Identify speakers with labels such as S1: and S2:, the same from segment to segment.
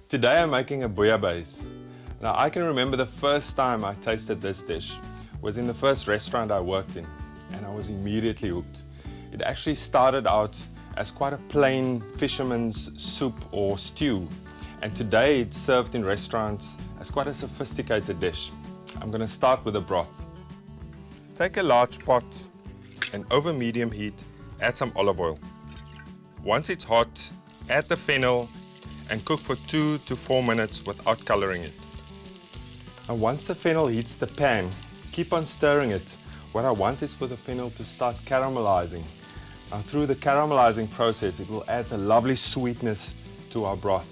S1: Today I'm making a bouillabaisse. Now I can remember the first time I tasted this dish was in the first restaurant I worked in, and I was immediately hooked. It actually started out as quite a plain fisherman's soup or stew, and today it's served in restaurants as quite a sophisticated dish. I'm going to start with a broth. Take a large pot and over medium heat add some olive oil. Once it's hot, add the fennel and cook for 2 to 4 minutes without coloring it. And once the fennel heats the pan, keep on stirring it. What I want is for the fennel to start caramelizing. Now through the caramelizing process, it will add a lovely sweetness to our broth.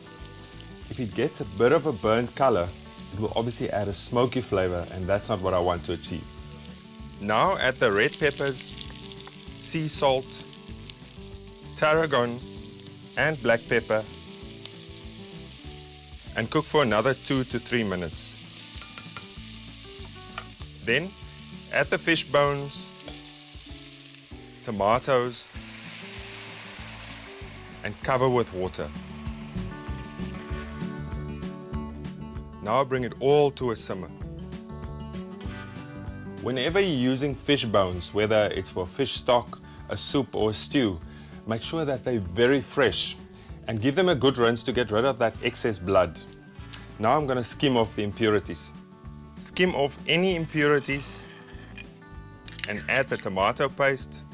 S1: If it gets a bit of a burnt color, it will obviously add a smoky flavor, and that's not what I want to achieve. Now add the red peppers, sea salt, tarragon and black pepper and cook for another 2 to 3 minutes. Then add the fish bones, tomatoes and cover with water. Now bring it all to a simmer. Whenever you're using fish bones, whether it's for fish stock, a soup or a stew, make sure that they're very fresh and give them a good rinse to get rid of that excess blood. Now I'm going to skim off the impurities. Skim off any impurities and add the tomato paste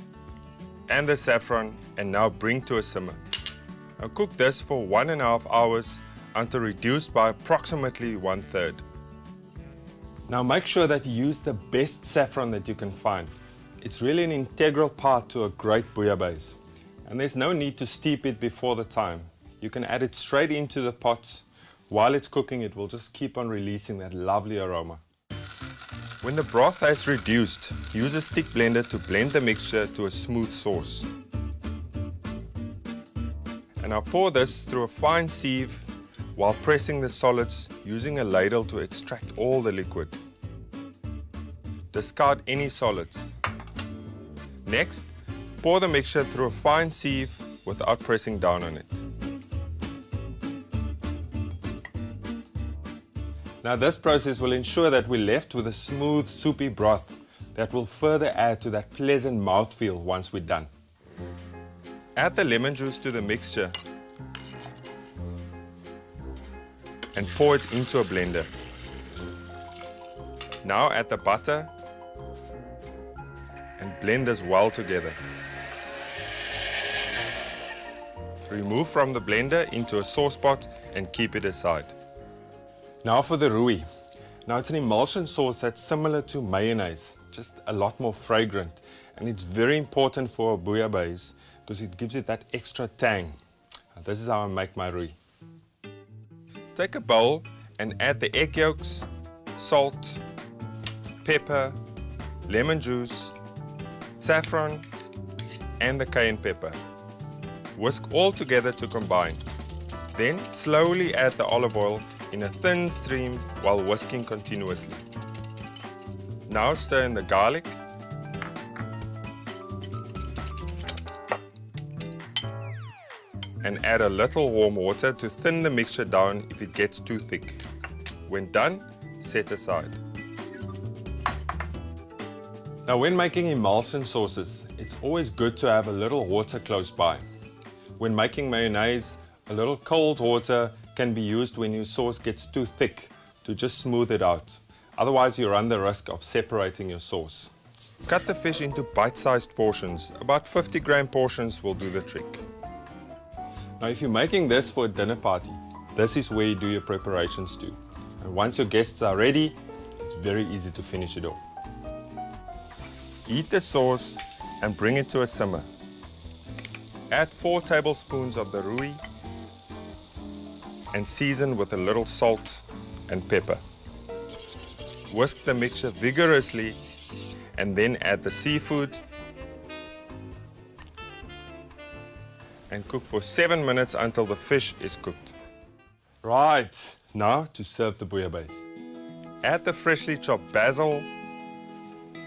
S1: and the saffron and now bring to a simmer. Now cook this for 1.5 hours until reduced by approximately 1/3. Now make sure that you use the best saffron that you can find. It's really an integral part to a great bouillabaisse. And there's no need to steep it before the time. You can add it straight into the pot. While it's cooking, it will just keep on releasing that lovely aroma. When the broth has reduced, use a stick blender to blend the mixture to a smooth sauce. And now pour this through a fine sieve while pressing the solids using a ladle to extract all the liquid. Discard any solids. Next, pour the mixture through a fine sieve without pressing down on it. Now this process will ensure that we're left with a smooth, soupy broth that will further add to that pleasant mouthfeel once we're done. Add the lemon juice to the mixture and pour it into a blender. Now add the butter and blend this well together. Remove from the blender into a sauce pot and keep it aside. Now for the Ruie. Now it's an emulsion sauce that's similar to mayonnaise, just a lot more fragrant. And it's very important for a bouillabaisse because it gives it that extra tang. Now, this is how I make my Ruie. Take a bowl and add the egg yolks, salt, pepper, lemon juice, saffron and the cayenne pepper. Whisk all together to combine. Then slowly add the olive oil in a thin stream while whisking continuously. Now stir in the garlic and add a little warm water to thin the mixture down if it gets too thick. When done, set aside. Now when making emulsion sauces, it's always good to have a little water close by. When making mayonnaise, a little cold water can be used when your sauce gets too thick to just smooth it out. Otherwise you run the risk of separating your sauce. Cut the fish into bite-sized portions. About 50-gram portions will do the trick. Now if you're making this for a dinner party, this is where you do your preparations to. And once your guests are ready, it's very easy to finish it off. Heat the sauce and bring it to a simmer. Add 4 tablespoons of the Ruie and season with a little salt and pepper. Whisk the mixture vigorously and then add the seafood and cook for 7 minutes until the fish is cooked. Right, now to serve the bouillabaisse. Add the freshly chopped basil,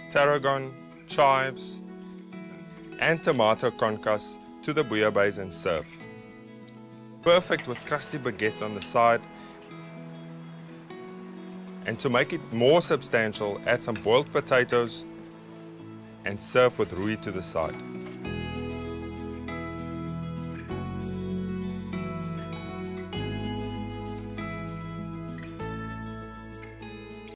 S1: tarragon, chives and tomato concasse to the bouillabaisse and serve. Perfect with crusty baguette on the side. And to make it more substantial, add some boiled potatoes and serve with Ruie to the side.